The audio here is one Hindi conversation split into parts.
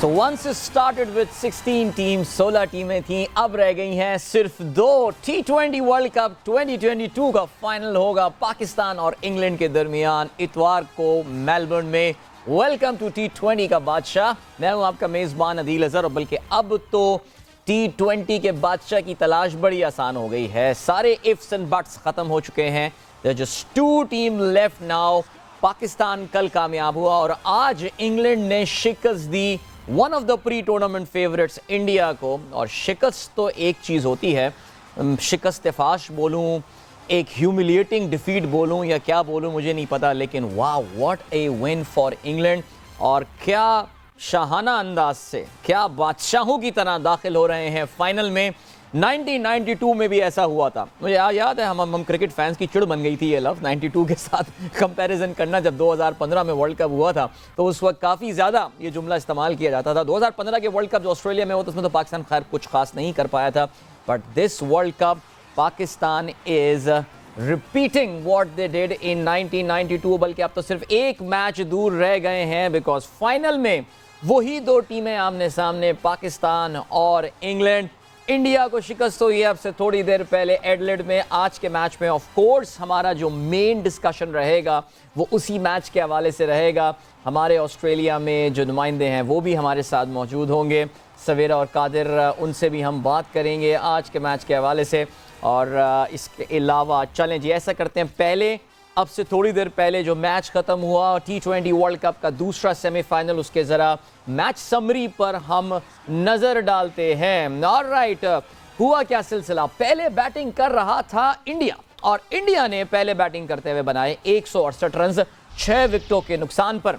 So once it started with 16 teams, 16 टीमें थीं, अब रह गई हैं सिर्फ 2। T20 वर्ल्ड कप 2022 का फाइनल होगा पाकिस्तान और इंग्लैंड के दरमियान इतवार को मेलबर्न में। वेलकम टू T20 का बादशाह। मैं हूं आपका मेज़बान अदील अज़हर। बल्कि अब तो T20 के बादशाह की तलाश बड़ी आसान हो गई है। सारे इफ्स एंड बट्स ख़त्म हो चुके हैं। There are just 2 teams left now। Pakistan कल कामयाब हुआ और आज इंग्लैंड ने शिकस्त दी one of the pre tournament favourites India को। और शिकस्त तो एक चीज़ होती है, शिकस्त फाश बोलूँ, एक ह्यूमिलिएटिंग डिफीट बोलूँ या क्या बोलूँ मुझे नहीं पता, लेकिन वाह what a win for England. और क्या शाहाना अंदाज से, क्या बादशाहों की तरह दाखिल हो रहे हैं फाइनल में। 1992 में भी ऐसा हुआ था, मुझे याद है। हम क्रिकेट फैंस की चिड़ बन गई थी ये लफ्ज़ 92 के साथ कंपैरिजन करना। जब 2015 में वर्ल्ड कप हुआ था तो उस वक्त काफ़ी ज़्यादा ये जुमला इस्तेमाल किया जाता था। 2015 के वर्ल्ड कप जो ऑस्ट्रेलिया में हुआ था उसमें तो पाकिस्तान खैर कुछ खास नहीं कर पाया था, but this world cup Pakistan is repeating what they did in 1992। बल्कि अब तो सिर्फ एक मैच दूर रह गए हैं, बिकॉज फाइनल में वही 2 टीमें आमने सामने, पाकिस्तान और इंग्लैंड। इंडिया को शिकस्त हुई है अब से थोड़ी देर पहले एडिलेड में। आज के मैच में ऑफ कोर्स हमारा जो मेन डिस्कशन रहेगा वो उसी मैच के हवाले से रहेगा। हमारे ऑस्ट्रेलिया में जो नुमाइंदे हैं वो भी हमारे साथ मौजूद होंगे, सवेरा और कादिर, उनसे भी हम बात करेंगे आज के मैच के हवाले से। और इसके अलावा चलें जी ऐसा करते हैं, पहले अब से थोड़ी देर पहले जो मैच ख़त्म हुआ T20 वर्ल्ड कप का दूसरा सेमीफाइनल, उसके ज़रा मैच समरी पर हम नज़र डालते हैं। ऑलराइट, हुआ क्या सिलसिला। पहले बैटिंग कर रहा था इंडिया और इंडिया ने पहले बैटिंग करते हुए बनाए 168 रन 6 विकेटों के नुकसान पर।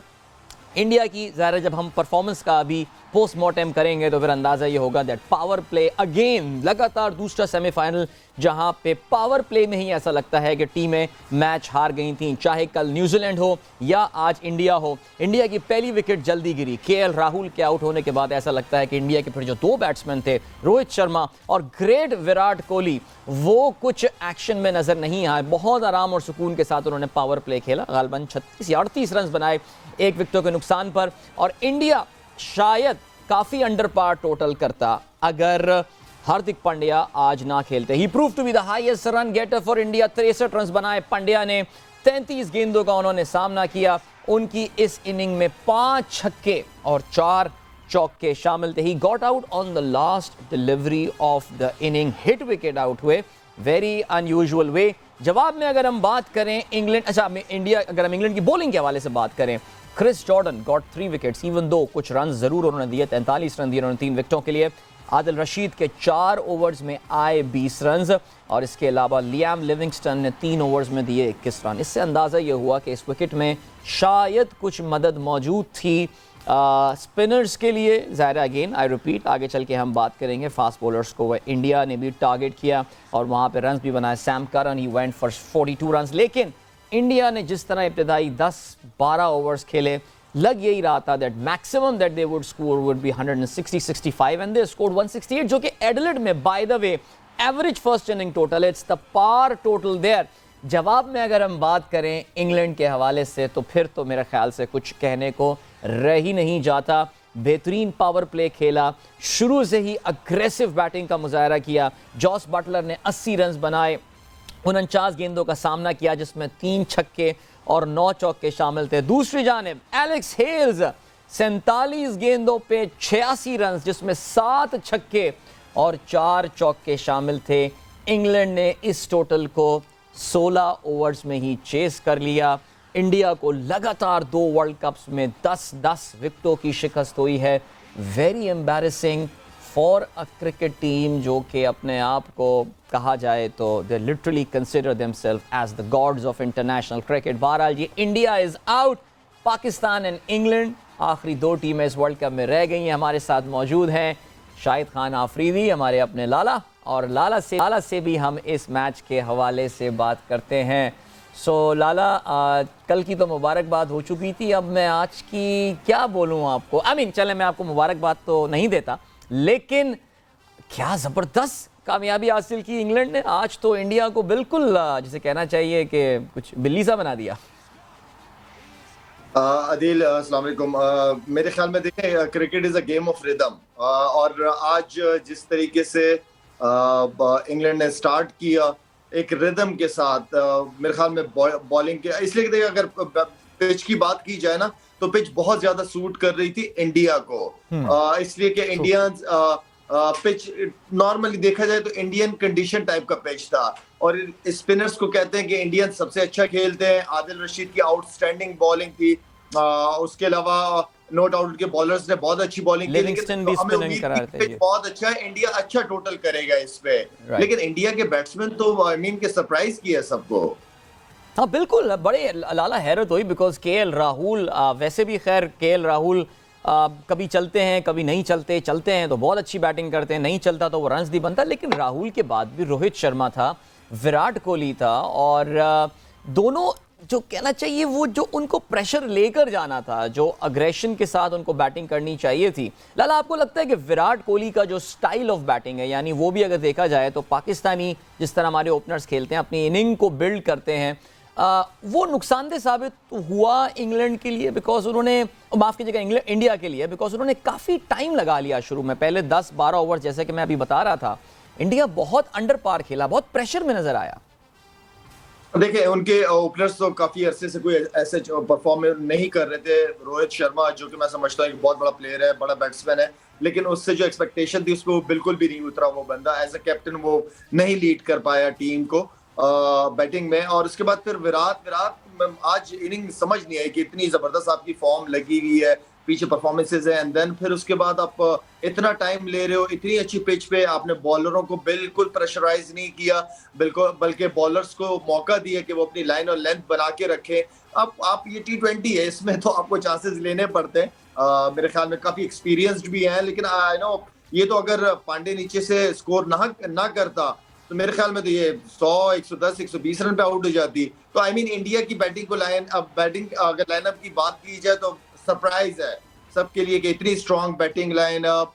इंडिया की ज़ाहिर जब हम परफॉर्मेंस का अभी पोस्टमार्टम करेंगे तो फिर अंदाज़ा ये होगा दैट पावर प्ले अगेन, लगातार दूसरा सेमीफाइनल जहां पे पावर प्ले में ही ऐसा लगता है कि टीमें मैच हार गई थीं, चाहे कल न्यूजीलैंड हो या आज इंडिया हो। इंडिया की पहली विकेट जल्दी गिरी KL राहुल के आउट होने के बाद। ऐसा लगता है कि इंडिया के फिर जो 2 बैट्समैन थे, रोहित शर्मा और ग्रेट विराट कोहली, वो कुछ एक्शन में नज़र नहीं आए। बहुत आराम और सुकून के साथ उन्होंने पावर प्ले खेला, गालबन 36 या 38 रन बनाए 1 विकेटों के नुकसान पर। और इंडिया शायद काफी अंडर पार टोटल करता अगर हार्दिक पांड्या आज ना खेलते। He prove to be the highest run getter for India. 63 run बनाए पांड्या ने, 33 गेंदों का उन्होंने सामना किया। उनकी इस इनिंग में 5 छक्के और 4 चौके शामिल थे। He got out on the last delivery of the inning, hit wicket out हुए, वेरी अनयूजुअल वे। जवाब में अगर हम बात करें इंग्लैंड, अगर हम इंग्लैंड की बॉलिंग के हवाले से बात करें, Chris Jordan got 3 wickets, even though कुछ रन जरूर उन्होंने दिए, 43 रन दिए उन्होंने 3 विकेटों के लिए। आदिल रशीद के 4 ओवर्स में आए 20 रन और इसके अलावा लियाम लिविंगस्टन ने 3 ओवर्स में दिए 21 रन। इससे अंदाज़ा ये हुआ कि इस विकेट में शायद कुछ मदद मौजूद थी स्पिनर्स के लिए। ज़ाहिर अगेन आई रिपीट, आगे चल के हम बात करेंगे फास्ट बॉलर्स को, वह इंडिया ने भी टारगेट किया और वहाँ पर रन भी बनाए। Sam Curran he went for 42 run. लेकिन इंडिया ने जिस तरह इब्तदाई 10-12 ओवर्स खेले, लग यही रहा था that maximum that they would score would be 160-65 and they scored 168, जो कि एडिलेड में by the way average first inning total, it's the par total there. जवाब में अगर हम बात करें इंग्लैंड के हवाले से तो फिर तो मेरे ख्याल से कुछ कहने को रह ही नहीं जाता। बेहतरीन पावर प्ले खेला, शुरू से ही अग्रेसिव बैटिंग का मुजाहरा किया। जॉस बटलर ने 80 रन बनाए, 49 गेंदों का सामना किया जिसमें 3 छक्के और 9 चौके शामिल थे। दूसरी जानिब एलेक्स हेल्स 47 गेंदों पे 86 रन जिसमें 7 छक्के और 4 चौके शामिल थे। इंग्लैंड ने इस टोटल को 16 ओवर्स में ही चेस कर लिया। इंडिया को लगातार 2 वर्ल्ड कप्स में 10-10 विकेटों की शिकस्त हुई है। Very embarrassing for a cricket team जो कि अपने आप को कहा जाए तो they literally consider themselves as the gods of international cricket. बहरहाल ये India is out, Pakistan and England आखिरी 2 टीमें इस वर्ल्ड कप में रह गई हैं। हमारे साथ मौजूद हैं शाहिद खान आफरीदी, हमारे अपने लाला, और लाला से भी हम इस मैच के हवाले से बात करते हैं। सो लाला, कल की तो मुबारकबाद हो चुकी थी, अब मैं आज की क्या बोलूँ आपको। चले मैं आपको मुबारकबाद तो नहीं देता, लेकिन क्या ज़बरदस्त कामयाबी हासिल की इंग्लैंड ने। आज तो इंडिया को बिल्कुल जिसे कहना चाहिए कि कुछ बिल्ली सा बना दिया। अदील अस्सलाम वालेकुम। मेरे ख्याल में देखें, cricket is a game of rhythm. और आज जिस तरीके से इंग्लैंड ने स्टार्ट किया एक रिदम के साथ, मेरे ख्याल में बॉलिंग के इसलिए देखिए, अगर पिच की बात की जाए ना, तो पिच बहुत ज्यादा सूट कर रही थी इंडिया को। हम्म। इसलिए कि ट्रू। इंडियंस पिच नॉर्मली देखा जाए तो इंडियन कंडीशन टाइप का पिच था। और स्पिनर्स को कहते हैं कि इंडियंस सबसे अच्छा खेलते हैं। आदिल रशीद की आउटस्टैंडिंग बॉलिंग थी। उसके अलावा नो डाउट के बॉलर्स ने बहुत अच्छी बॉलिंग की, लेकिन लिविंगस्टन तो भी हमें स्पिन उम्मीद थी करा कि थे पिच जी। बहुत अच्छा है, इंडिया अच्छा टोटल करेगा इस पे। राइट। लेकिन इंडिया के बैट्समैन तो आई मीन के सरप्राइज किया सबको। हाँ बिल्कुल, बड़े लाला हैरत हुई बिकॉज केएल राहुल, वैसे भी खैर केएल राहुल कभी चलते हैं कभी नहीं चलते, चलते हैं तो बहुत अच्छी बैटिंग करते हैं, नहीं चलता तो वो रन्स नहीं बनता। लेकिन राहुल के बाद भी रोहित शर्मा था, विराट कोहली था, और दोनों जो कहना चाहिए वो जो उनको प्रेशर लेकर जाना था, जो अग्रेशन के साथ उनको बैटिंग करनी चाहिए थी। लाला, आपको लगता है कि विराट कोहली का जो स्टाइल ऑफ बैटिंग है, यानी वो भी अगर देखा जाए तो पाकिस्तानी जिस तरह हमारे ओपनर्स खेलते हैं, अपनी इनिंग को बिल्ड करते हैं, वो नुकसानदेह साबित हुआ इंग्लैंड के लिए? बिकॉज उन्होंने, माफ कीजिएगा, इंडिया के लिए, बिकॉज उन्होंने काफी टाइम लगा लिया शुरू में, पहले 10-12 ओवर, जैसे कि मैं अभी बता रहा था, इंडिया बहुत अंडर पार खेला, बहुत प्रेशर में नजर आया। देखिए, उनके ओपनर्स तो काफी अरसे से कोई ऐसे परफॉर्म नहीं कर रहे थे। रोहित शर्मा, जो कि मैं समझता हूँ एक बहुत बड़ा प्लेयर है, बड़ा बैट्समैन है, लेकिन उससे जो एक्सपेक्टेशन थी उस पर वो बिल्कुल भी नहीं उतरा। वो बंदा एज अ कैप्टन वो नहीं लीड कर पाया टीम को बैटिंग में। और उसके बाद फिर विराट विराट आज इनिंग समझ नहीं आई कि इतनी जबरदस्त आपकी फॉर्म लगी हुई है, पीछे परफॉर्मेंसेज है, एंड देन फिर उसके बाद आप इतना टाइम ले रहे हो, इतनी अच्छी पिच पे आपने बॉलरों को बिल्कुल प्रेशराइज नहीं किया, बिल्कुल, बल्कि बॉलर्स को मौका दिया कि वो अपनी लाइन और लेंथ बना के रखें। अब आप ये T20 है, इसमें तो आपको चांसेस लेने पड़ते हैं। मेरे ख्याल में काफी एक्सपीरियंस्ड भी हैं, लेकिन आई नो ये तो अगर पांडे नीचे से स्कोर ना करता तो मेरे ख्याल में तो ये 100, 110, 120 रन पे आउट हो जाती। तो आई मीन इंडिया की बैटिंग को बैटिंग अगर लाइनअप की बात की जाए तो सरप्राइज है सबके लिए कि इतनी स्ट्रॉन्ग बैटिंग लाइनअप,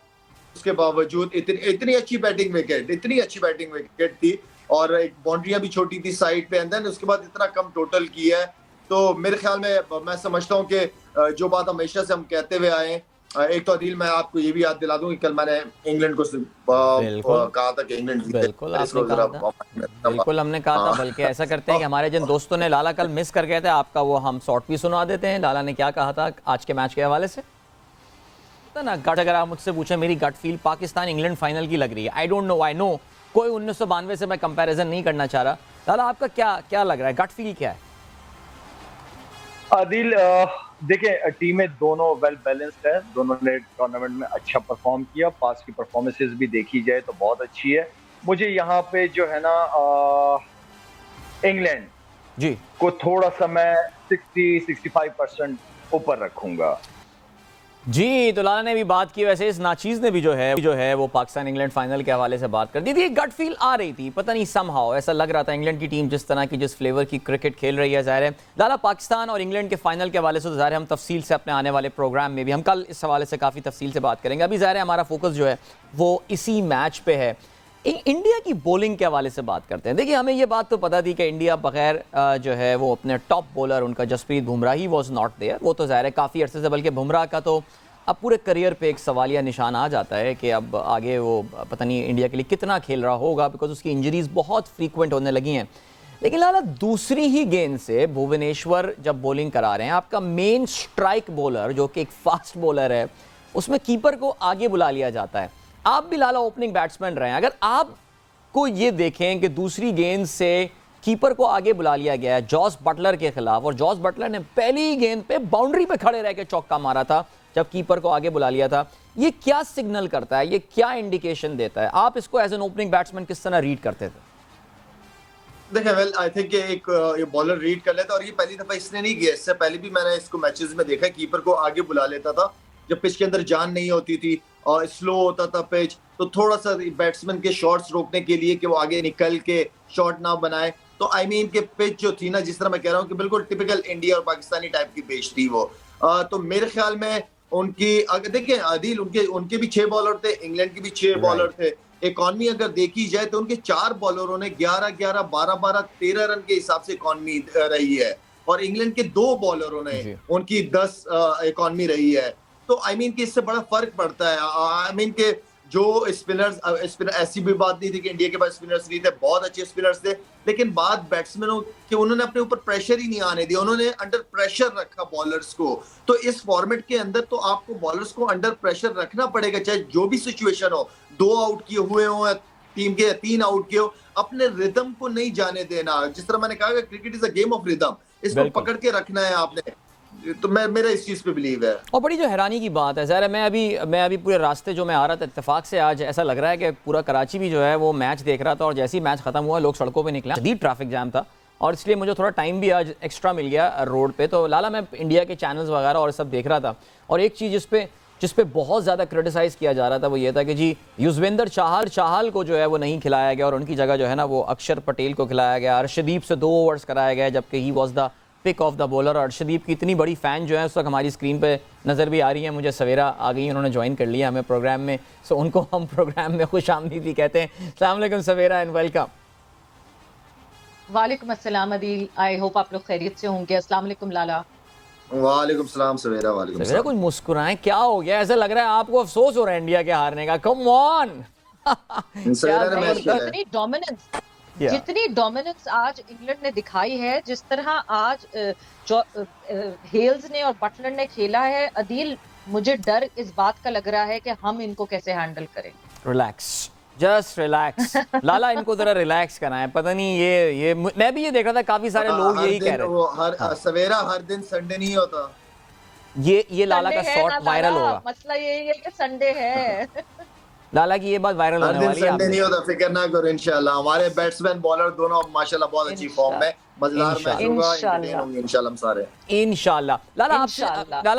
उसके बावजूद इतनी इतनी अच्छी बैटिंग विकेट, इतनी अच्छी बैटिंग विकेट थी, और एक बाउंड्रियां भी छोटी थी साइड पे, एंड देन उसके बाद इतना कम टोटल किया है। तो मेरे ख्याल में मैं समझता हूँ कि जो बात हमेशा से हम कहते हुए आए, एक तो अदील, मैं आपको ये भी याद दिला दूं कि कल मैंने इंग्लैंड को बिल्कुल। कहा था कि इंग्लैंड जीते। बिल्कुल आपने इसको कहा जरा था। बिल्कुल हमने कहा था, बल्कि ऐसा करते हैं कि हमारे जिन दोस्तों ने लाला कल मिस कर गए थे, आपका वो हम शॉर्ट भी सुना देते हैं। लाला ने क्या कहा था आज के मैच के हवाले से ना? गट, अगर आप मुझसे पूछे, मेरी gut feel Pakistan England final की लग रही है। I don't know, I know कोई 1992 से मैं कंपैरिजन नहीं करना चाह रहा। लाला, आपका क्या क्या लग रहा है, गट फील क्या है? आदिल, देखिए, टीमें दोनों वेल बैलेंस्ड है, दोनों ने टूर्नामेंट में अच्छा परफॉर्म किया। पास की परफॉर्मेंसेस भी देखी जाए तो बहुत अच्छी है। मुझे यहाँ पे जो है ना, इंग्लैंड जी को थोड़ा सा मैं 60-65% ऊपर रखूंगा। जी, तो लाला ने भी बात की, वैसे इस नाचीज ने भी जो है वो पाकिस्तान इंग्लैंड फाइनल के हवाले से बात कर दी थी। एक गट फील आ रही थी, पता नहीं समहाउ ऐसा लग रहा था इंग्लैंड की टीम जिस तरह की, जिस फ्लेवर की क्रिकेट खेल रही है। ज़ाहिर है लाला, पाकिस्तान और इंग्लैंड के फाइनल के हवाले से तो ज़ाहिर है हम तफसील से अपने आने वाले प्रोग्राम में भी हम कल इस हवाले से काफ़ी तफसील से बात करेंगे। अभी ज़ाहिर है हमारा फोकस जो है वो इसी मैच पे है। इंडिया की बॉलिंग के हवाले से बात करते हैं। देखिए, हमें ये बात तो पता थी कि इंडिया बगैर जो है वो अपने टॉप बॉलर उनका जसप्रीत बुमराह ही वॉज नॉट देयर, वो तो ज़ाहिर है काफ़ी अरसे से, बल्कि बुमराह का तो अब पूरे करियर पे एक सवालिया निशान आ जाता है कि अब आगे वो पता नहीं इंडिया के लिए कितना खेल रहा होगा, बिकॉज उसकी इंजरीज बहुत फ्रीक्वेंट होने लगी हैं। लेकिन लाला, दूसरी ही गेंद से भुवनेश्वर जब बॉलिंग करा रहे हैं, आपका मेन स्ट्राइक बॉलर जो कि एक फास्ट बॉलर है, उसमें कीपर को आगे बुला लिया जाता है। आप भी लाला ओपनिंग बैट्समैन रहे हैं, अगर आपको ये देखें कि दूसरी गेंद से कीपर को आगे बुला लिया गया है जॉस बटलर के खिलाफ, और जॉस बटलर ने पहली गेंद पे बाउंड्री पे खड़े रह के चौका मारा था जब कीपर को आगे बुला लिया था, ये क्या सिग्नल करता है, ये क्या इंडिकेशन देता है? आप इसको एज एन ओपनिंग बैट्समैन किस तरह रीड करते थे? देखिए, वेल आई थिंक एक ये बॉलर रीड कर लेता, और ये पहली दफा इसने नहीं किया, इससे पहले भी मैंने इसको मैचेस में देखा, कीपर को आगे बुला लेता था जब पिच के अंदर जान नहीं होती थी और स्लो होता था पिच, तो थोड़ा सा बैट्समैन के शॉट्स रोकने के लिए कि वो आगे निकल के शॉट ना बनाए। तो आई मीन के पिच जो थी ना, जिस तरह मैं कह रहा हूँ कि बिल्कुल टिपिकल इंडिया और पाकिस्तानी टाइप की पिच थी वो। तो मेरे ख्याल में उनकी, अगर देखिए आदिल, उनके उनके भी 6 बॉलर थे, इंग्लैंड के भी 6 बॉलर थे। इकॉनमी अगर देखी जाए तो उनके 4 बॉलरों ने 11-11, 12-12, 13 रन के हिसाब से इकॉनमी रही है। और इंग्लैंड के 2 बॉलरों ने उनकी 10 इकॉनमी रही है। तो आई मीन कि इससे बड़ा फर्क पड़ता है। आई मीन कि जो स्पिनर्स ऐसी भी बात नहीं थी कि इंडिया के पास स्पिनर्स नहीं थे, बहुत अच्छे स्पिनर्स थे, लेकिन बात बैट्समैनों कि उन्होंने अपने ऊपर प्रेशर ही नहीं आने दिया, उन्होंने अंडर प्रेशर रखा बॉलर्स को। तो इस फॉर्मेट के अंदर तो आपको बॉलर्स को अंडर प्रेशर रखना पड़ेगा, चाहे जो भी सिचुएशन हो, 2 आउट किए हुए हो, टीम के 3 आउट किए हो, अपने रिदम को नहीं जाने देना। जिस तरह मैंने कहा, cricket is a game of rhythm, इसको पकड़ के रखना है आपने। तो मेरा इस चीज पे बिलीव है। और बड़ी जो हैरानी की बात है ज़ाहिर है, मैं अभी पूरे रास्ते जो मैं आ रहा था, इत्तेफाक से आज ऐसा लग रहा है कि पूरा कराची भी जो है वो मैच देख रहा था, और जैसे ही मैच खत्म हुआ लोग सड़कों पे निकले, शदीद ट्रैफिक जाम था, और इसलिए मुझे थोड़ा टाइम भी आज एक्स्ट्रा मिल गया रोड पे। तो लाला मैं इंडिया के चैनल्स वगैरह और सब देख रहा था, और एक चीज़ जिस पे बहुत ज़्यादा क्रिटिसाइज़ किया जा रहा था वो ये था कि जी युजवेंद्र चाहल को जो है वो नहीं खिलाया गया, और उनकी जगह जो है ना वो अक्षर पटेल को खिलाया गया। अर्शदीप से 2 ओवर्स कराया गया, जबकि he was the pick of the bowler. Arshdeep की इतनी बड़ी फ़ैन जो है उस वक्त हमारी स्क्रीन पे नज़र भी आ रही है, मुझे सवेरा आ गई, उन्होंने ज्वाइन कर लिया हमें प्रोग्राम में, सो उनको हम प्रोग्राम में खुश आमदीदी कहते हैं। अस्सलाम वालेकुम सवेरा एंड वेलकम। वालेकुम अस्सलाम अदील, आई होप आप लोग खैरियत से होंगे। अस्सलाम वालेकुम लाला। वालेकुम सलाम सवेरा। वालेकुम सवेरा कुछ मुस्कुराएं, क्या हो गया? ऐसा लग रहा है आपको अफसोस हो रहा है इंडिया के हारने का। कम ऑन जितनी डोमिनेंस जितनी डोमिनेंस आज इंग्लैंड ने दिखाई है, जिस तरह आज हेल्स ने और बटलर ने खेला है अदील, मुझे डर इस बात का लग रहा है कि हम इनको कैसे हैंडल करें। रिलैक्स, जस्ट रिलैक्स लाला, इनको जरा रिलैक्स कराएं। पता नहीं ये मैं भी ये देख रहा था, काफी सारे लोग यही कह रहे हैं। सवेरा हर दिन संडे नहीं होता, ये लाला का शॉर्ट वायरल होगा। मसला यही है कि संडे है। लाला की ये बात वायरल होने वाली है। संडे नहीं होता, फिक्र ना करो, इंशाल्लाह हमारे बैट्समैन बॉलर दोनों माशाल्लाह बहुत अच्छी फॉर्म में, मजेदार मैच होगा, एंटरटेन होंगे इंशाल्लाह हम सारे, इंशाल्लाह। लाला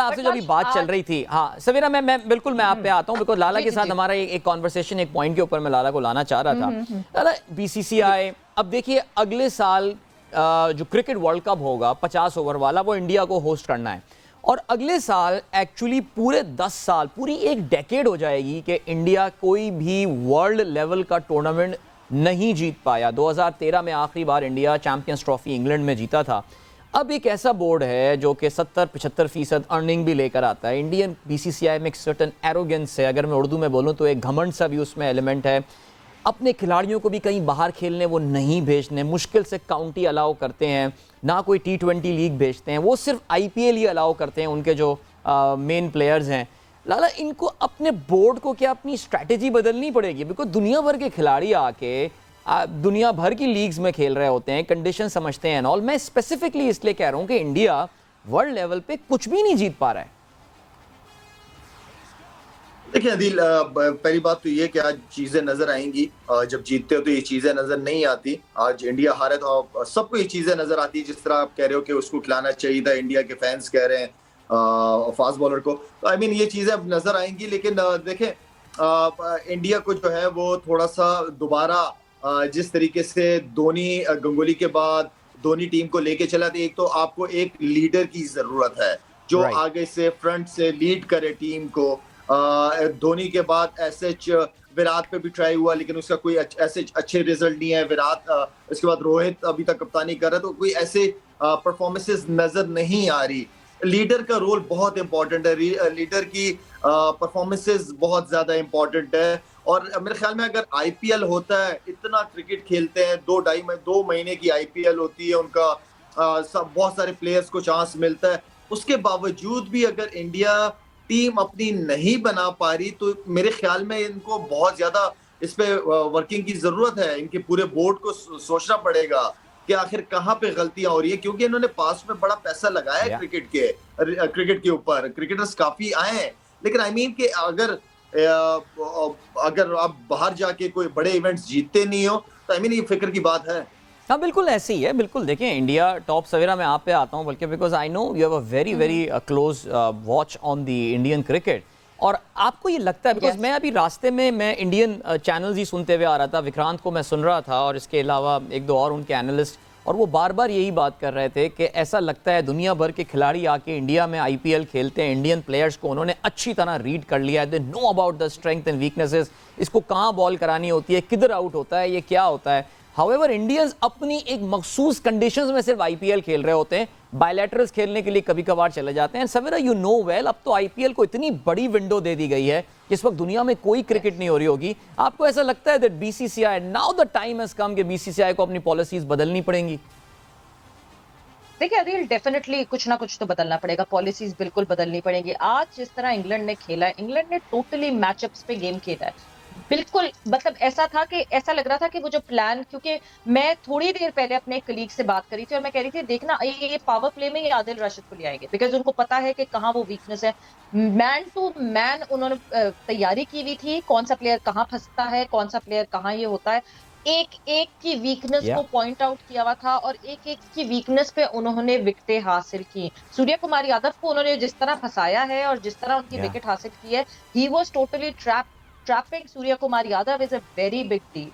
आपसे जो अभी बात चल रही थी, हाँ सवेरा मैं बिल्कुल मैं आप पे आता हूँ, बिकॉज लाला के साथ हमारा एक कॉन्वर्सेशन एक पॉइंट के ऊपर मैं लाला को लाना चाह रहा था। लाला बीसीसीआई अब देखिए अगले साल जो क्रिकेट वर्ल्ड कप होगा 50 ओवर वाला, वो इंडिया को होस्ट करना है, और अगले साल एक्चुअली पूरे 10 साल, पूरी एक डेकेड हो जाएगी कि इंडिया कोई भी वर्ल्ड लेवल का टूर्नामेंट नहीं जीत पाया। 2013 में आखिरी बार इंडिया चैंपियंस ट्रॉफी इंग्लैंड में जीता था। अब एक ऐसा बोर्ड है जो कि 70-75% अर्निंग भी लेकर आता है। इंडियन बीसीसीआई में एक सर्टन एरोगेंस है, अगर मैं उर्दू में बोलूँ तो एक घमंड सा भी उसमें एलिमेंट है। अपने खिलाड़ियों को भी कहीं बाहर खेलने वो नहीं भेजने, मुश्किल से काउंटी अलाउ करते हैं, ना कोई T20 लीग भेजते हैं, वो सिर्फ IPL ही अलाउ करते हैं उनके जो मेन प्लेयर्स हैं। लाला, इनको अपने बोर्ड को क्या अपनी स्ट्रैटेजी बदलनी पड़ेगी? बिकॉज दुनिया भर के खिलाड़ी आके दुनिया भर की लीग्स में खेल रहे होते हैं, कंडीशन समझते हैं ऑल। मैं स्पेसिफिकली इसलिए कह रहा हूँ कि इंडिया वर्ल्ड लेवल पे कुछ भी नहीं जीत पा रहा है। देखिए अदील, पहली बात तो ये कि आज चीजें नजर आएंगी, जब जीतते हो तो ये चीजें नजर नहीं आती। आज इंडिया हारे तो सबको ये चीजें नजर आती है, जिस तरह आप कह रहे हो कि उसको खिलाना चाहिए था, इंडिया के फैंस कह रहे हैं फास्ट बॉलर को, तो आई मीन ये चीजें अब नजर आएंगी। लेकिन देखें, इंडिया को जो है वो थोड़ा सा दोबारा जिस तरीके से धोनी गंगोली के बाद धोनी टीम को लेके चला था, एक तो आपको एक लीडर की जरूरत है जो आगे से फ्रंट से लीड करे टीम को। धोनी के बाद एसएच विराट पे भी ट्राई हुआ, लेकिन उसका कोई ऐसे अच्छे रिजल्ट नहीं है। विराट इसके बाद रोहित अभी तक कप्तानी कर रहा है, तो कोई ऐसे परफॉर्मेंसेस नजर नहीं आ रही। लीडर का रोल बहुत इंपॉर्टेंट है, लीडर की परफॉर्मेंसेस बहुत ज्यादा इंपॉर्टेंट है। और मेरे ख्याल में अगर आईपीएल होता है, इतना क्रिकेट खेलते हैं, 2 महीने की आईपीएल होती है उनका, बहुत सारे प्लेयर्स को चांस मिलता है, उसके बावजूद भी अगर इंडिया टीम अपनी नहीं बना पा रही, तो मेरे ख्याल में इनको बहुत ज्यादा इस पे वर्किंग की जरूरत है। इनके पूरे बोर्ड को सोचना पड़ेगा कि आखिर कहाँ पे गलतियां हो रही है, क्योंकि इन्होंने पास्ट में बड़ा पैसा लगाया है क्रिकेट के ऊपर, क्रिकेटर्स काफी आए हैं, लेकिन आई मीन कि अगर आप बाहर जाके कोई बड़े इवेंट्स जीतते नहीं हो, तो आई मीन ये फिक्र की बात है। हाँ बिल्कुल ऐसे ही है, बिल्कुल। देखें इंडिया टॉप सवेरा में आप पे आता हूँ बल्कि, because I know you have a very very close watch on the Indian cricket, और आपको ये लगता है, बिकॉज मैं अभी रास्ते में मैं इंडियन चैनल्स ही सुनते हुए आ रहा था, विक्रांत को मैं सुन रहा था और इसके अलावा 1-2 और उनके एनालिस्ट, और वो बार बार यही बात कर रहे थे कि ऐसा लगता है दुनिया भर के खिलाड़ी आके इंडिया में IPL खेलते हैं, इंडियन प्लेयर्स को उन्होंने अच्छी तरह रीड कर लिया है, they know about the strength and weaknesses, इसको कहाँ बॉल करानी होती है, किधर आउट होता है, ये क्या होता है। हाउएवर इंडियंस अपनी एक मखसूस कंडीशंस में सिर्फ आईपीएल खेल रहे होते हैं, बायलैटरल्स खेलने के लिए कभी कभार चले जाते हैं। सवेरा यू नो वेल, अब तो आईपीएल को इतनी बड़ी विंडो दे दी गई है, इस वक्त दुनिया में कोई क्रिकेट नहीं हो रही होगी। आपको ऐसा लगता है that BCCI, now the time has come कि बीसीसीआई को अपनी पॉलिसीज बदलनी पड़ेंगी? देखिए अदिल, डेफिनेटली कुछ ना कुछ तो बदलना पड़ेगा, पॉलिसीज बिल्कुल बदलनी पड़ेगी। आज जिस तरह इंग्लैंड ने खेला है, इंग्लैंड ने टोटली मैचअप्स पे गेम खेला है, बिल्कुल मतलब ऐसा था कि ऐसा लग रहा था कि वो जो प्लान, क्योंकि मैं थोड़ी देर पहले अपने कलीग से बात करी थी और मैं कह रही थी देखना ये पावर प्ले में ये आदिल राशिद को ले आएंगे, बिकॉज उनको पता है कि कहाँ वो वीकनेस है। मैन टू मैन उन्होंने तैयारी की हुई थी, कौन सा प्लेयर कहाँ फंसता है, कौन सा प्लेयर कहाँ ये होता है, एक एक की वीकनेस को पॉइंट आउट किया हुआ था और एक एक की वीकनेस पे उन्होंने विकेटें हासिल की। सूर्य कुमार यादव को उन्होंने जिस तरह फंसाया है और जिस तरह उनकी विकेट हासिल की है, he was totally trapping Surya Kumar Yadav is a very big deal.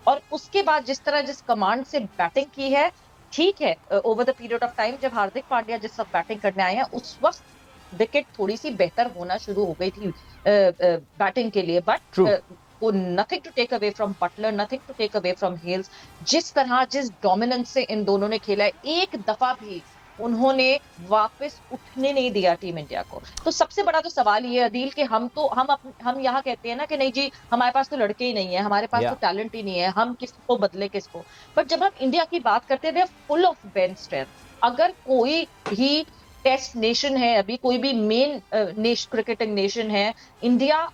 और उसके बाद जिस कमांड से बैटिंग की है, ठीक है, over the period of time जब हार्दिक पांड्या जिस वक्त बैटिंग करने आए हैं, उस वक्त विकेट थोड़ी सी बेहतर होना शुरू हो गई थी बैटिंग के लिए, but nothing to take away from Buttler, nothing to take away from Hales. जिस तरह जिस डोमिनेंस से इन दोनों ने खेला है, एक दफा भी उन्होंने वापस उठने नहीं दिया टीम इंडिया को। तो सबसे बड़ा तो सवाल ये अदील कि हम यहाँ कहते हैं ना कि नहीं जी हमारे पास तो लड़के ही नहीं है, हमारे पास तो टैलेंट ही नहीं है, हम किसको बदले किसको। बट जब हम इंडिया की बात करते हैं, फुल ऑफ बेंच स्ट्रेंथ। अगर कोई भी टेस्ट नेशन है, अभी कोई भी मेन क्रिकेटिंग नेशन है, इंडिया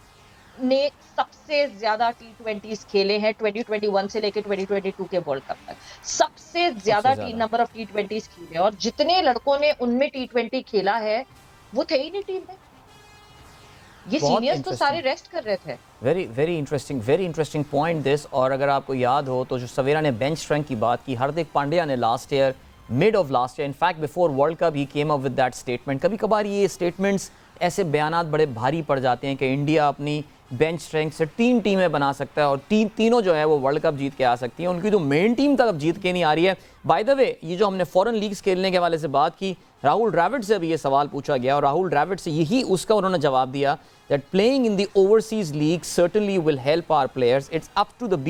ने सबसे ज्यादा T20s खेले हैं 2021 से लेकर 2022 के वर्ल्ड कप तक, सबसे ज्यादा नंबर ऑफ T20s खेले, और जितने लड़कों ने उनमें T20 खेला है वो थे ही नहीं टीम में। ये सीनियर्स तो सारे रेस्ट कर रहे थे। Very interesting point this. और अगर आपको याद हो तो जो सवेरा ने बेंच स्ट्रेंथ की बात की, हार्दिक पांड्या ने last year, mid of last year, in fact before world cup he came up with that statement. कभी कभार ये स्टेटमेंट्स, ऐसे बयानात बड़े भारी पड़ जाते हैं कि इंडिया अपनी बेंच स्ट्रेंथ से 3 टीमें बना सकता है और तीनों जो है वो वर्ल्ड कप जीत के आ सकती हैं। उनकी जो मेन टीम तक अब जीत के नहीं आ रही है। बाय द वे, ये जो हमने फॉरेन लीग्स खेलने के हवाले से बात की, राहुल द्रविड़ से अभी ये सवाल पूछा गया और राहुल द्रविड़ से यही उसका उन्होंने जवाब दिया that playing in the overseas league certainly will help our players, it's up to the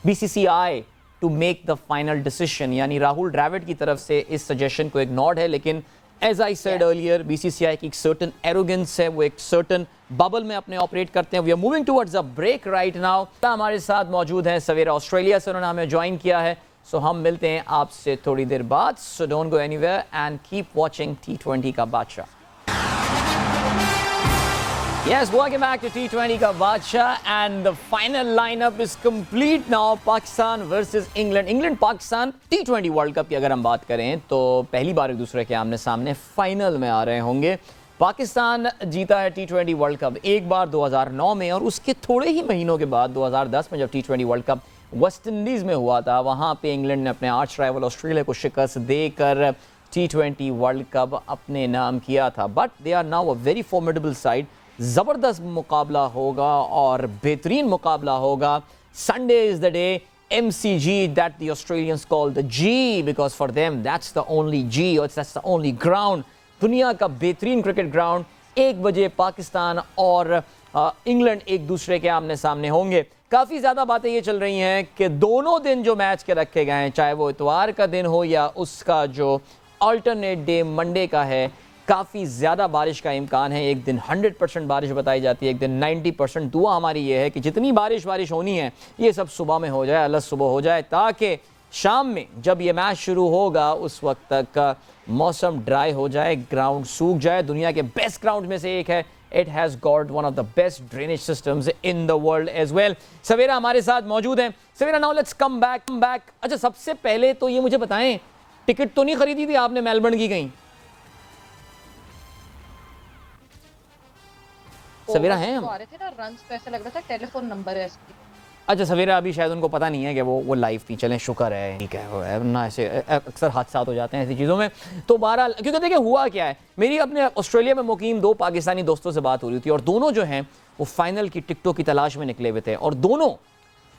BCCI to make the final decision. यानी राहुल द्रविड़ की तरफ से इस सजेशन को इग्नोर्ड है, लेकिन as I said earlier, BCCI की एक सर्टन एरोगेंस है, वो एक सर्टन बबल में अपने ऑपरेट करते हैं। We are moving towards a break right now. हमारे साथ मौजूद हैं सवेरा, ऑस्ट्रेलिया से उन्होंने हमें ज्वाइन किया है। सो हम मिलते हैं आपसे थोड़ी देर बाद। So don't go anywhere and keep watching T20 का बादशाह। Yes, welcome back to T20 का बादशाह and the final lineup is complete now. Pakistan versus England. England Pakistan T20 world cup की अगर हम बात करें तो पहली बार एक दूसरे के आमने सामने फाइनल में आ रहे होंगे। पाकिस्तान जीता है T20 वर्ल्ड कप एक बार 2009 में, और उसके थोड़े ही महीनों के बाद 2010 में जब T20 world cup West Indies में हुआ था, वहाँ पे इंग्लैंड ने अपने आर्च राइवल ऑस्ट्रेलिया को शिकस्त देकर T20 वर्ल्ड कप अपने नाम किया था। But they are now a very formidable side. ज़बरदस्त मुकाबला होगा और बेहतरीन मुकाबला होगा। Sunday is the day, MCG that the Australians call the G because for them that's the only G, or that's the only ground, दुनिया का बेहतरीन क्रिकेट ग्राउंड। 1 बजे पाकिस्तान और इंग्लैंड एक दूसरे के आमने सामने होंगे। काफ़ी ज़्यादा बातें ये चल रही हैं कि दोनों दिन जो मैच के रखे गए हैं, चाहे वो इतवार का दिन हो या उसका जो अल्टरनेट डे मंडे का है, काफ़ी ज़्यादा बारिश का इम्कान है। एक दिन 100% बारिश बताई जाती है, एक दिन 90%। दुआ हमारी ये है कि जितनी बारिश होनी है ये सब सुबह में हो जाए, अलग सुबह हो जाए, ताकि शाम में जब ये मैच शुरू होगा उस वक्त तक मौसम ड्राई हो जाए, ग्राउंड सूख जाए। दुनिया के बेस्ट ग्राउंड में से एक है। It has got one of the best drainage systems in the world as well. Savera हमारे साथ मौजूद हैं। Savera, now let's come back. अच्छा, सबसे पहले तो ये मुझे बताएं, टिकट तो नहीं खरीदी थी आपने मेलबर्न की कहीं? सवेरा हैं हम? आ रहे थे ना रन्स पे, ऐसा लग रहा था टेलीफोन नंबर है इसकी। अच्छा सवेरा, अभी शायद उनको पता नहीं है कि वो लाइव थी। चलें, शुक्र है, ठीक है ना, ऐसे अक्सर हादसा हो जाते हैं ऐसी चीज़ों में। तो बहरहाल, क्योंकि देखिए हुआ क्या है, मेरी अपने ऑस्ट्रेलिया में मुकीम 2 पाकिस्तानी दोस्तों से बात हो रही थी और दोनों जो हैं वो फाइनल की टिकटों की तलाश में निकले हुए थे और दोनों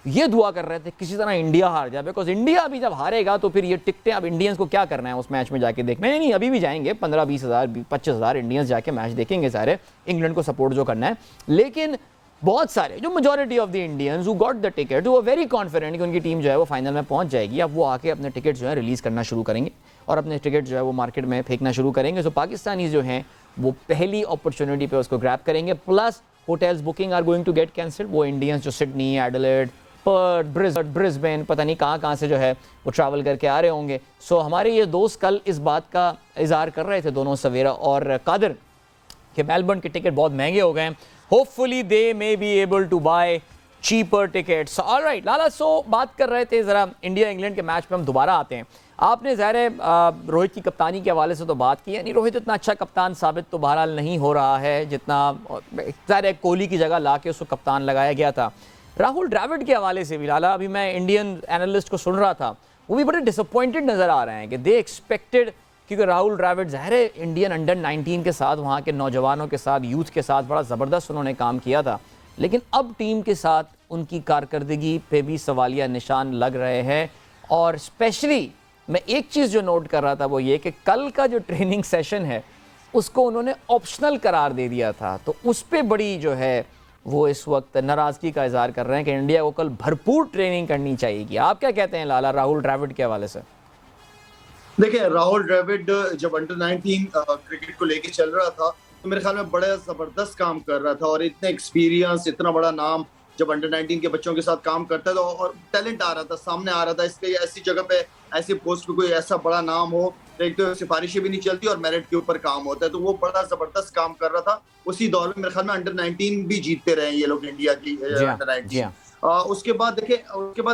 ये दुआ कर रहे थे किसी तरह इंडिया हार जाए, बिकॉज इंडिया अभी जब हारेगा तो फिर ये टिकटें अब इंडियंस को क्या करना है उस मैच में जाके देखना है। नहीं, अभी भी जाएंगे, 15-20 हज़ार 25 हज़ार इंडियंस जाके मैच देखेंगे सारे, इंग्लैंड को सपोर्ट जो करना है। लेकिन बहुत सारे जो majority of the Indians who got the ticket वो वेरी कॉन्फिडेंट कि उनकी टीम जो है वो फाइनल में पहुंच जाएगी। अब वो आके अपने टिकट जो है रिलीज़ करना शुरू करेंगे और अपने टिकट जो है वो मार्केट में फेंकना शुरू करेंगे। सो पाकिस्तानी जो हैं वो पहली अपॉर्चुनिटी पे उसको ग्रैब करेंगे। Plus hotels booking are going to get cancelled. वो इंडियंस जो सिडनी, एडिलेड, पर्थ, ब्रिस्बेन, पता नहीं कहाँ से जो है वो ट्रैवल करके आ रहे होंगे। सो हमारे ये दोस्त कल इस बात का इजहार कर रहे थे, दोनों सवेरा और कादर, कि मेलबर्न के टिकट बहुत महंगे हो गए हैं। Hopefully they may be able to buy cheaper tickets. Alright Lala, so बात कर रहे थे ज़रा इंडिया इंग्लैंड के मैच पे हम दोबारा आते हैं। आपने ज़ाहिर है रोहित की कप्तानी के हवाले से तो बात की, यानी रोहित इतना अच्छा कप्तान साबित तो बहरहाल नहीं हो रहा है जितना ज़ाहिर है कोहली की जगह ला के उसको कप्तान लगाया गया था। राहुल द्रविड़ के हवाले से भी लाला, अभी मैं इंडियन एनालिस्ट को सुन रहा था, वो भी बड़े डिसअपॉइंटेड नज़र आ रहे हैं कि दे एक्सपेक्टेड, क्योंकि राहुल द्रविड़ ज़ाहिर है इंडियन अंडर 19 के साथ, वहाँ के नौजवानों के साथ, यूथ के साथ बड़ा ज़बरदस्त उन्होंने काम किया था, लेकिन अब टीम के साथ उनकी कारकर्दगी पे भी सवालिया निशान लग रहे हैं। और स्पेशली मैं एक चीज़ जो नोट कर रहा था वो ये कि कल का जो ट्रेनिंग सेशन है उसको उन्होंने ऑप्शनल करार दे दिया था, तो उस पर बड़ी जो है वो इस वक्त नाराज़गी का इजहार कर रहे हैं कि इंडिया को कल भरपूर ट्रेनिंग करनी चाहिए। आप क्या कहते हैं लाला राहुल द्रविड़ के हवाले से? देखिए, राहुल द्रविड़ जब अंडर 19 क्रिकेट को लेके चल रहा था तो मेरे ख्याल में बड़ा जबरदस्त काम कर रहा था, और इतने एक्सपीरियंस, इतना बड़ा नाम जब अंडर 19 के बच्चों के साथ काम करता है तो और टैलेंट आ रहा था, सामने आ रहा था। इसलिए ऐसी जगह पे, ऐसी पोस्ट पे कोई ऐसा बड़ा नाम हो, एक तो सिफारिशें भी नहीं चलती और मेरिट के ऊपर काम होता है, तो वो बड़ा जबरदस्त काम कर रहा था। उसी दौर में मेरे ख्याल में अंडर 19 भी जीतते रहे ये लोग, इंडिया की अंडर 19। उसके बाद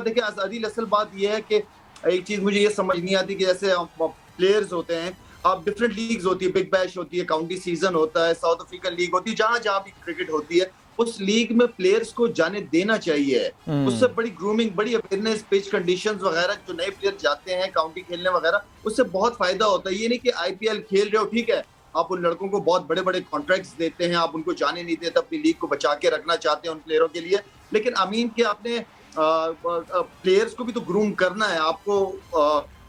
देखिए आदिल, असल बात ये है कि एक चीज मुझे ये समझ नहीं आती कि जैसे प्लेयर्स होते हैं, अब डिफरेंट लीग्स होती है, बिग बैश होती है, काउंटी सीजन होता है, साउथ अफ्रीकन लीग होती है, जहां भी क्रिकेट होती है उस लीग में प्लेयर्स को जाने देना चाहिए। उससे बड़ी ग्रूमिंग, बड़ी अवेयरनेस, पिच कंडीशंस वगैरह, जो नए प्लेयर जाते हैं काउंटी खेलने वगैरह, उससे बहुत फायदा होता है। ये नहीं कि आईपीएल खेल रहे हो, ठीक है, आप उन लड़कों को बहुत बड़े बड़े कॉन्ट्रैक्ट्स देते हैं, आप उनको जाने नहीं देते, अपनी लीग को बचा के रखना चाहते हैं उन प्लेयरों के लिए, लेकिन अमीन के अपने प्लेयर्स को भी तो ग्रूम करना है। आपको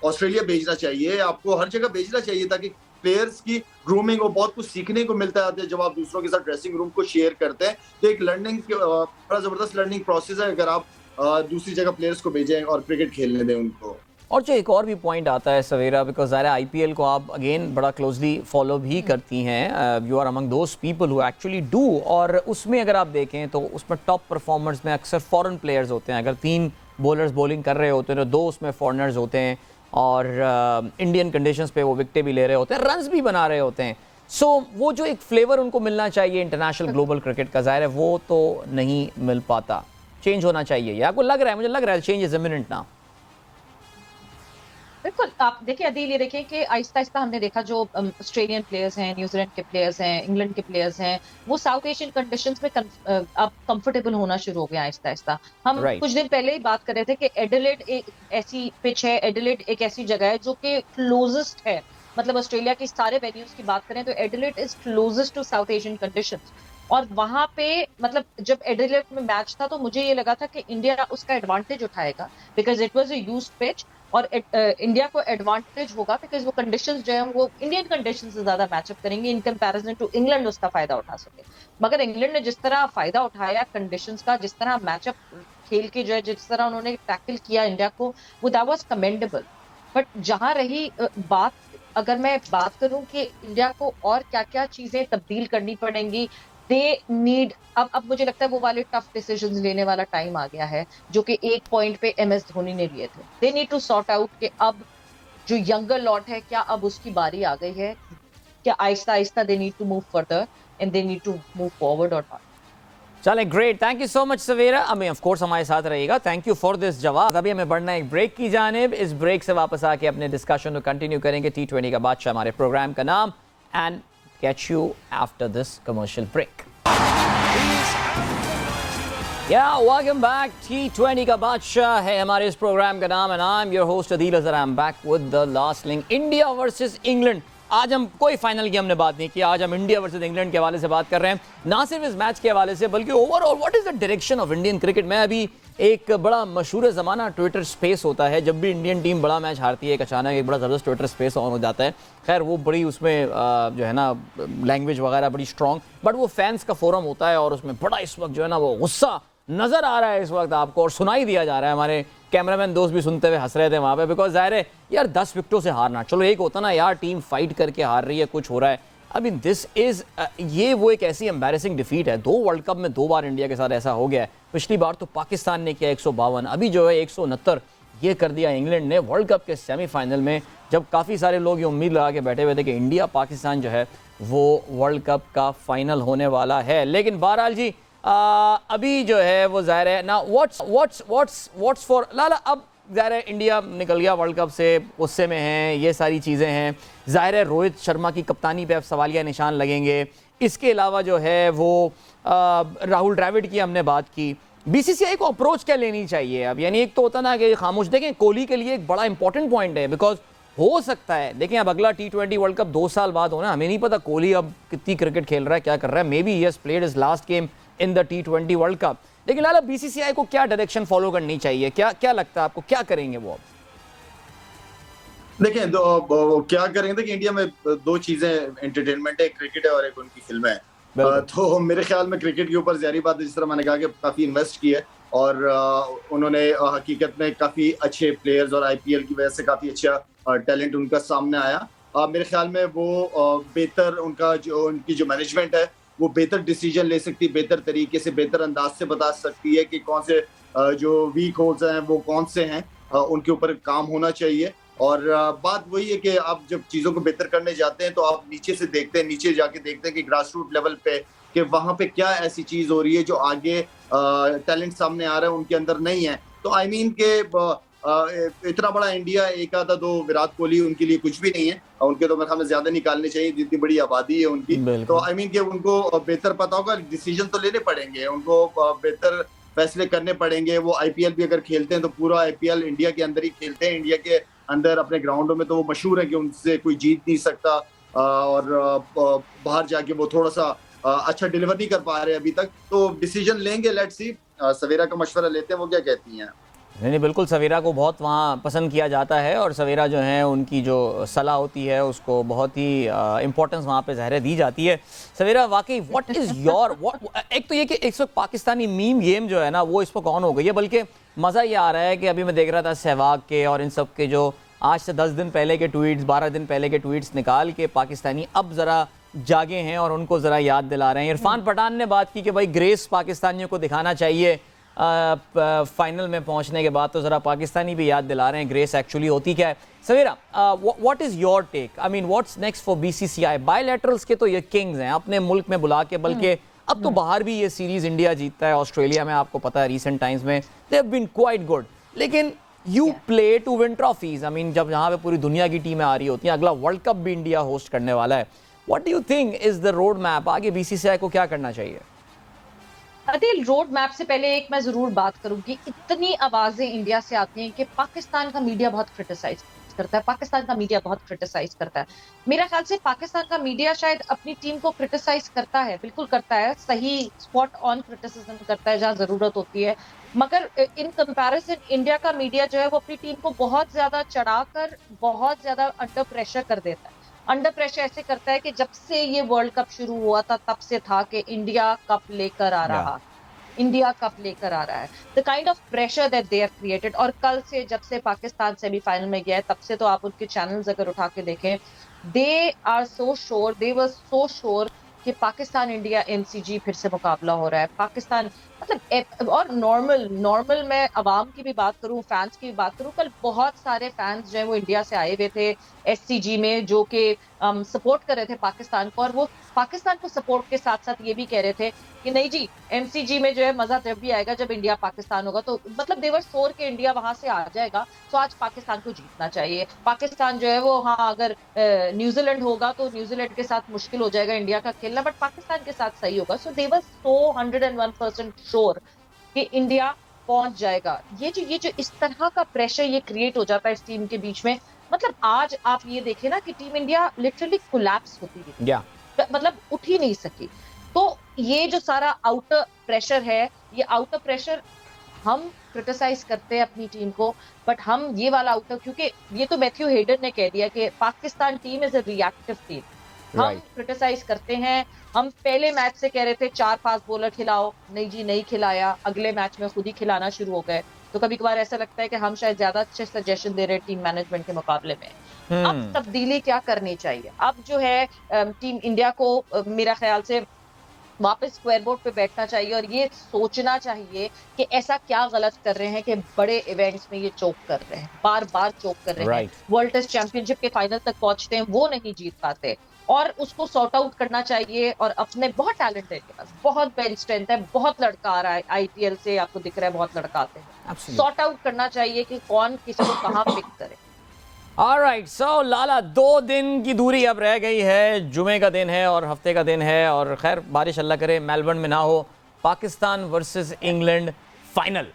ऑस्ट्रेलिया भेजना चाहिए, आपको हर जगह भेजना चाहिए ताकि प्लेयर्स की ग्रूमिंग और बहुत कुछ सीखने को मिलता है जब आप दूसरों के साथ ड्रेसिंग रूम को शेयर करते हैं। तो एक लर्निंग, बड़ा जबरदस्त लर्निंग प्रोसेस है अगर आप दूसरी जगह प्लेयर्स को भेजें और क्रिकेट खेलने दें उनको। और जो एक और भी पॉइंट आता है सवेरा, बिकॉज ज़ाहिर आईपीएल को आप अगेन बड़ा क्लोजली फॉलो भी करती हैं, you are among those people who actually do, और उसमें अगर आप देखें तो उसमें टॉप परफॉर्मर्स में अक्सर फॉरेन प्लेयर्स होते हैं। अगर 3 बॉलर्स बॉलिंग कर रहे होते हैं तो 2 उसमें फॉरेनर्स होते हैं, और इंडियन कंडीशंस पे वो विकेटें भी ले रहे होते हैं, रन्स भी बना रहे होते हैं। सो वो जो एक फ्लेवर उनको मिलना चाहिए इंटरनेशनल ग्लोबल क्रिकेट का, ज़ाहिर है वो तो नहीं मिल पाता, चेंज होना चाहिए। या आपको लग रहा है? मुझे लग रहा है चेंज इज इमिनेंट ना। बिल्कुल, आप देखिए अदील, ये देखिए कि आहिस्ता आहिस्ता हमने देखा जो ऑस्ट्रेलियन प्लेयर्स हैं, न्यूजीलैंड के प्लेयर्स हैं, इंग्लैंड के प्लेयर्स हैं, वो साउथ एशियन कंडीशंस में अब कंफर्टेबल होना शुरू हो गया आहिस्ता आहिस्ता। हम कुछ दिन पहले ही बात कर रहे थे कि एडिलेड एक ऐसी पिच है, एडिलेड एक ऐसी जगह है जो कि क्लोजेस्ट है, मतलब ऑस्ट्रेलिया के सारे वेन्यूज की बात करें तो Adelaide is closest to South Asian conditions. और वहां पे मतलब जब एडिलेड में मैच था तो मुझे ये लगा था कि इंडिया उसका एडवांटेज उठाएगा, because it was a used pitch, और इंडिया को एडवांटेज होगा बिकॉज वो कंडीशंस जो है वो इंडियन कंडीशन से ज्यादा मैचअप करेंगे इन कंपैरिजन टू इंग्लैंड, उसका फायदा उठा सके। मगर इंग्लैंड ने जिस तरह फायदा उठाया कंडीशंस का, जिस तरह मैचअप खेल के जो है जिस तरह उन्होंने टैकल किया इंडिया को, वो दैट वाज कमेंडेबल। बट जहां रही बात, अगर मैं बात करूं कि इंडिया को और क्या क्या चीजें तब्दील करनी पड़ेंगी, दे नीड, अब मुझे लगता है वो वाले टफ डिसीजंस लेने वाला टाइम आ गया है जो कि एक पॉइंट पे एमएस धोनी ने लिए थे। They need to sort out कि अब जो यंगर लॉट है, क्या अब उसकी बारी आ गई है, क्या आहिस्ता आहिस्ता they need to move further and they need to move forward और नॉट। चलें, great, thank you so much Savera. हमें ऑफ कोर्स हमारे साथ रहेगा, थैंक यू फॉर दिस जवाब। अभी हमें बढ़ना है एक ब्रेक की जानिब, इस ब्रेक से वापस आके अपने डिस्कशन को कंटिन्यू करेंगे। T20 का बादशाह हमारे प्रोग्राम का नाम, and catch you after this commercial break. Welcome back. T20 का बादशाह है हमारे इस प्रोग्राम का नाम, and I am your host Adeel Azhar. I am back with the last link, India versus England. आज हम कोई फाइनल की हमने बात नहीं की, आज हम इंडिया वर्सेस इंग्लैंड के हवाले से बात कर रहे हैं, ना सिर्फ इस मैच के हवाले से बल्कि overall what is the direction of Indian cricket. मैं अभी एक बड़ा मशहूर ज़माना ट्विटर स्पेस होता है, जब भी इंडियन टीम बड़ा मैच हारती है एक अचानक एक बड़ा ज़बरदस्त ट्विटर स्पेस ऑन हो जाता है। खैर वो बड़ी उसमें जो है ना लैंग्वेज वगैरह बड़ी स्ट्रॉन्ग, बट वो फैंस का फोरम होता है और उसमें बड़ा इस वक्त जो है ना वो गुस्सा नज़र आ रहा है इस वक्त आपको और सुनाई दिया जा रहा है। हमारे कैमरामैन दोस्त भी सुनते हुए हंस रहे थे वहाँ पे, बिकॉज ज़ाहिर है यार 10 विकेटों से हारना, चलो एक होता ना यार टीम फाइट करके हार रही है, कुछ हो रहा है। आई मीन दिस इज़ ये वो एक ऐसी एम्बैरेसिंग डिफीट है। 2 वर्ल्ड कप में 2 बार इंडिया के साथ ऐसा हो गया है। पिछली बार तो पाकिस्तान ने किया 152, अभी जो है 169 ये कर दिया इंग्लैंड ने वर्ल्ड कप के सेमीफाइनल में, जब काफ़ी सारे लोग ये उम्मीद लगा के बैठे हुए थे कि इंडिया पाकिस्तान जो है वो वर्ल्ड कप का फाइनल होने वाला है। लेकिन बहरहाल जी अभी जो है वो ज़ाहिर है ना व्हाट्स फॉर लाला, अब ज़ाहिर है इंडिया निकल गया वर्ल्ड कप से, गुस्से में हैं, ये सारी चीज़ें हैं। ज़ाहिर है रोहित शर्मा की कप्तानी पे अब सवालिया निशान लगेंगे। इसके अलावा जो है वो राहुल द्रविड़ की हमने बात की। बीसीसीआई को अप्रोच क्या लेनी चाहिए अब? यानी एक तो होता ना कि खामोश, देखें कोहली के लिए एक बड़ा इंपॉर्टेंट पॉइंट है, बिकॉज हो सकता है देखें अब अगला T20 वर्ल्ड कप 2 साल बाद होना, हमें नहीं पता कोहली अब कितनी क्रिकेट खेल रहा है, क्या कर रहा है। May be he has played his last game in the T20 world cup. लेकिन लाला बीसीसीआई को क्या डायरेक्शन फॉलो करनी चाहिए, क्या लगता है आपको, क्या करेंगे वो अब? देखें क्या करेंगे, देखिए इंडिया में 2 चीजें एंटरटेनमेंट है, क्रिकेट है और एक उनकी फिल्में हैं। तो मेरे ख्याल में क्रिकेट के ऊपर ज़ाहिर बात है, जिस तरह मैंने कहा कि काफी इन्वेस्ट किया है और उन्होंने हकीकत में काफी अच्छे प्लेयर्स और आईपीएल की वजह से काफी अच्छा टैलेंट उनका सामने आया। मेरे ख्याल में वो बेहतर उनकी जो मैनेजमेंट है वो बेहतर डिसीजन ले सकती है, बेहतर तरीके से, बेहतर अंदाज से बता सकती है कि कौन से जो वीक होल्स हैं वो कौन से हैं, उनके ऊपर काम होना चाहिए। और बात वही है कि आप जब चीज़ों को बेहतर करने जाते हैं तो आप नीचे से देखते हैं, नीचे जाके देखते हैं कि ग्रास रूट लेवल पे कि वहाँ पे क्या ऐसी चीज़ हो रही है जो आगे टैलेंट सामने आ रहा है उनके अंदर नहीं है। तो आई मीन के इतना बड़ा इंडिया, एक आधा 2 विराट कोहली उनके लिए कुछ भी नहीं है, उनके तो मेरे ख्याल में ज्यादा निकालने चाहिए जितनी बड़ी आबादी है उनकी। तो आई मीन के उनको बेहतर पता होगा, डिसीजन तो लेने पड़ेंगे उनको, बेहतर फैसले करने पड़ेंगे। वो आईपीएल भी अगर खेलते हैं तो पूरा आईपीएल इंडिया के अंदर ही खेलते हैं, इंडिया के अंदर अपने ग्राउंडों में, तो वो मशहूर है कि उनसे कोई जीत नहीं सकता। और बाहर जाके वो थोड़ा सा अच्छा डिलीवर नहीं कर पा रहे अभी तक, तो डिसीजन लेंगे, लेट्स सी। सवेरा का मशवरा लेते हैं, वो क्या कहती हैं। नहीं बिल्कुल, सवेरा को बहुत वहाँ पसंद किया जाता है और सवेरा जो है उनकी जो सलाह होती है उसको बहुत ही इम्पोर्टेंस वहाँ पे ज़ाहिर दी जाती है। सवेरा वाकई व्हाट इज़ योर एक तो ये कि इस वक्त पाकिस्तानी मीम गेम जो है ना वो इस वक्त ऑन हो गई है, बल्कि मज़ा ये आ रहा है कि अभी मैं देख रहा था सहवाग के और इन सब के जो आज से 10 दिन पहले के ट्वीट्स, 12 दिन पहले के ट्वीट्स निकाल के पाकिस्तानी अब ज़रा जागे हैं और उनको ज़रा याद दिला रहे हैं। इरफान पठान ने बात की कि भाई ग्रेस पाकिस्तानियों को दिखाना चाहिए, फाइनल में पहुंचने के बाद तो ज़रा पाकिस्तानी भी याद दिला रहे हैं ग्रेस एक्चुअली होती क्या है। Savera what is your take, I mean what's next for BCCI? Bilaterals के तो ये किंग्स हैं अपने मुल्क में बुला के, बल्कि अब तो बाहर भी ये सीरीज़ इंडिया जीतता है, ऑस्ट्रेलिया में आपको पता है रिसेंट टाइम्स में they have been quite good. लेकिन you play to win trophies, I mean जब यहाँ पे पूरी दुनिया की टीमें आ रही होती हैं, अगला वर्ल्ड कप भी इंडिया होस्ट करने वाला है। What do you think is the road map? आगे बीसीसीआई को क्या करना चाहिए? अदिल, रोड मैप से पहले एक मैं जरूर बात करूंगी, इतनी आवाजें इंडिया से आती हैं कि पाकिस्तान का मीडिया बहुत क्रिटिसाइज करता है, पाकिस्तान का मीडिया बहुत क्रिटिसाइज करता है। मेरा ख्याल से पाकिस्तान का मीडिया शायद अपनी टीम को क्रिटिसाइज करता है, बिल्कुल करता है, सही स्पॉट ऑन क्रिटिसिज्म करता है जहां जरूरत होती है, मगर इन कंपैरिजन इंडिया का मीडिया जो है वो अपनी टीम को बहुत ज्यादा चढ़ाकर, बहुत ज्यादा अंडर प्रेशर कर देता है। अंडर प्रेशर ऐसे करता है कि जब से ये वर्ल्ड कप शुरू हुआ था तब से था कि इंडिया कप लेकर आ रहा, इंडिया कप लेकर आ रहा है, the kind of pressure that they have created. और कल से जब से पाकिस्तान सेमीफाइनल में गया है तब से तो आप उनके चैनल्स अगर उठा के देखें, they are so sure, they were so sure कि पाकिस्तान इंडिया एमसीजी फिर से मुकाबला हो रहा है। पाकिस्तान मतलब, और नॉर्मल मैं अवाम की भी बात करूं, फैंस की भी बात करूं, कल बहुत सारे फैंस जो है वो इंडिया से आए हुए थे एससीजी में, जो कि सपोर्ट कर रहे थे पाकिस्तान को, और वो पाकिस्तान को सपोर्ट के साथ साथ ये भी कह रहे थे कि नहीं जी, एमसीजी में जो है मजा जब भी आएगा जब इंडिया पाकिस्तान होगा। तो मतलब देवर श्योर के इंडिया वहां से आ जाएगा, तो आज पाकिस्तान को जीतना चाहिए। पाकिस्तान जो है वो, हाँ अगर न्यूजीलैंड होगा तो न्यूजीलैंड के साथ मुश्किल हो जाएगा इंडिया का खेलना, बट पाकिस्तान के साथ सही होगा। सो दे वर सो 101% श्योर कि इंडिया पहुंच जाएगा। ये जो इस तरह का प्रेशर ये क्रिएट हो जाता है इस टीम के बीच में, मतलब आज आप ये देखें ना कि टीम इंडिया लिटरली कोलैप्स होती गई, मतलब उठ ही नहीं सकी। तो ये जो सारा आउटर प्रेशर है, ये आउटर प्रेशर हम क्रिटिसाइज करते हैं अपनी टीम को, बट हम ये वाला आउटकम, क्योंकि ये तो मैथ्यू हेडन ने कह दिया कि Pakistan team is a reactive team. हम क्रिटिसाइज करते हैं। हम पहले मैच से कह रहे थे 4 फास्ट बॉलर खिलाओ, नहीं जी नहीं खिलाया, अगले मैच में खुद ही खिलाना शुरू हो गए। तो कभी कभार ऐसा लगता है कि हम शायद ज्यादा अच्छे सजेशन दे रहे हैं टीम मैनेजमेंट के मुकाबले में। अब तब्दीली क्या करनी चाहिए? अब जो है टीम इंडिया को मेरा ख्याल से वापस स्क्वायर बोर्ड पे बैठना चाहिए और ये सोचना चाहिए कि ऐसा क्या गलत कर रहे हैं कि बड़े इवेंट्स में ये चोक कर रहे हैं, बार बार चोक कर रहे हैं। वर्ल्ड टेस्ट चैंपियनशिप के फाइनल तक पहुंचते हैं, वो नहीं जीत पाते, और उसको सॉर्ट आउट करना चाहिए। और अपने बहुत टैलेंट है इनके पास, बहुत बेंच स्ट्रेंथ है, बहुत लड़का आ रहा है आईपीएल से, आपको दिख रहा है बहुत लड़का आते हैं। सॉर्ट आउट करना चाहिए कि कौन किसको कहाँ पिक करे। ऑलराइट, सो लाला 2 दिन की दूरी अब रह गई है, जुमे का दिन है और हफ्ते का दिन है, और खैर बारिश अल्लाह करे मेलबर्न में ना हो। पाकिस्तान वर्सेस इंग्लैंड फाइनल,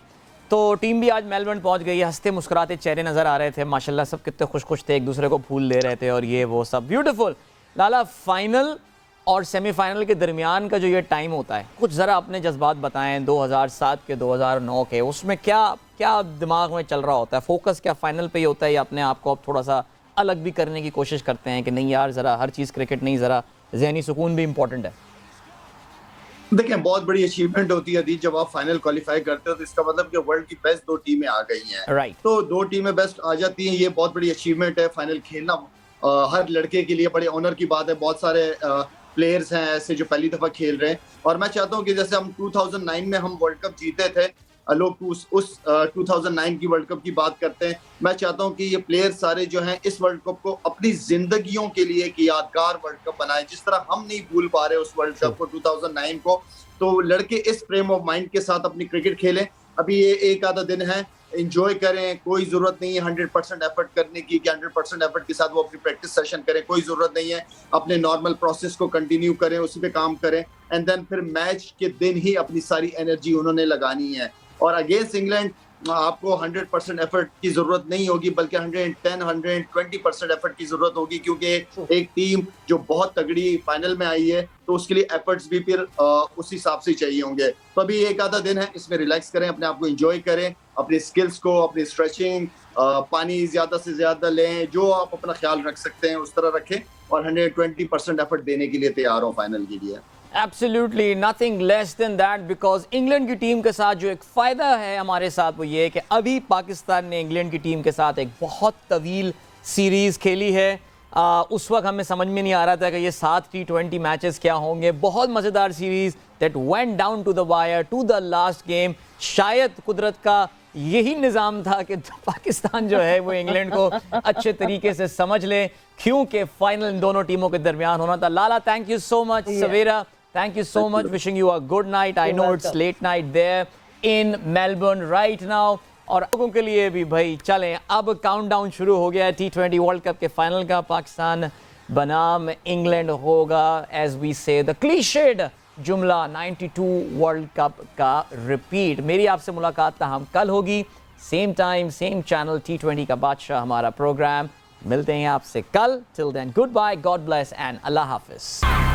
तो टीम भी आज मेलबर्न पहुंच गई है। हंसते मुस्कुराते चेहरे नज़र आ रहे थे माशाल्लाह, सब कितने खुश खुश थे, एक दूसरे को फूल दे रहे थे और ये वो सब ब्यूटीफुल। लाला, फाइनल और सेमीफाइनल के दरमियान का जो ये टाइम होता है, कुछ ज़रा अपने जज्बात बताएं। 2007 के 2009 के, उसमें क्या क्या दिमाग में चल रहा होता है? फोकस क्या फाइनल पे ही होता है या अपने आप को अब थोड़ा सा अलग भी करने की कोशिश करते हैं कि नहीं यार ज़रा हर चीज़ क्रिकेट नहीं, ज़रा ज़हनी सुकून भी इम्पोर्टेंट है? देखिए, बहुत बड़ी अचीवमेंट होती है जब आप फाइनल क्वालिफाई करते हो, तो इसका मतलब कि वर्ल्ड की बेस्ट 2 टीमें आ गई हैं। राइट। तो 2 टीमें बेस्ट आ जाती हैं, ये बहुत बड़ी अचीवमेंट है। फाइनल खेलना हर लड़के के लिए बड़े ऑनर की बात है। बहुत सारे प्लेयर्स हैं ऐसे जो पहली दफा खेल रहे हैं, और मैं चाहता हूं कि जैसे हम 2009 में हम वर्ल्ड कप जीते थे, लोग उस 2009 की वर्ल्ड कप की बात करते हैं। मैं चाहता हूं कि ये प्लेयर सारे जो हैं इस वर्ल्ड कप को अपनी जिंदगियों के लिए एक यादगार वर्ल्ड कप बनाए, जिस तरह हम नहीं भूल पा रहे उस वर्ल्ड कप को 2009 को। तो लड़के इस फ्रेम ऑफ माइंड के साथ अपनी क्रिकेट खेलें। अभी ये एक आधा दिन है, एंजॉय करें, कोई जरूरत नहीं है 100% एफर्ट करने की कि 100% एफर्ट के साथ वो अपनी प्रैक्टिस सेशन करें, कोई जरूरत नहीं है। अपने नॉर्मल प्रोसेस को कंटिन्यू करें, उसी पे काम करें, एंड देन फिर मैच के दिन ही अपनी सारी एनर्जी उन्होंने लगानी है। और अगेंस्ट इंग्लैंड आपको 100% एफर्ट की जरूरत नहीं होगी, बल्कि 110-120% एफर्ट की जरूरत होगी, क्योंकि एक टीम जो बहुत तगड़ी फाइनल में आई है तो उसके लिए एफर्ट्स भी फिर उस हिसाब से चाहिए होंगे। तो अभी एक आधा दिन है, इसमें रिलैक्स करें, अपने आप को एंजॉय करें, अपनी स्किल्स को, अपनी स्ट्रेचिंग, पानी ज्यादा से ज्यादा लें, जो आप अपना ख्याल रख सकते हैं उस तरह रखें, और 120% एफर्ट देने के लिए तैयार हो फाइनल के लिए। Absolutely nothing less than that, because England की टीम के साथ जो एक फ़ायदा है हमारे साथ वो ये है कि अभी पाकिस्तान ने इंग्लैंड की टीम के साथ एक बहुत तवील सीरीज़ खेली है। उस वक्त हमें समझ में नहीं आ रहा था कि ये 7 T20 मैचेस क्या होंगे। बहुत मज़ेदार series that went down to the wire to the last game. शायद कुदरत का यही निज़ाम था कि पाकिस्तान जो है वो इंग्लैंड को अच्छे तरीके से समझ ले, क्योंकि फाइनल इन दोनों टीमों के दरमियान होना था। Lala, thank you so much. Savera, thank you so much. Wishing you a good night. I know it's late night there in Melbourne right now. और लोगों के लिए भी भाई चलें, अब काउंटडाउन शुरू हो गया है T20 वर्ल्ड कप के फाइनल का। पाकिस्तान बनाम इंग्लैंड होगा, एज वी से द क्लीशेड जुमला, 92 वर्ल्ड कप का रिपीट। मेरी आपसे मुलाकात हम कल होगी, same time same channel, T20 का बादशाह हमारा प्रोग्राम। मिलते हैं आपसे कल। Till then goodbye, God bless and अल्लाह हाफिज।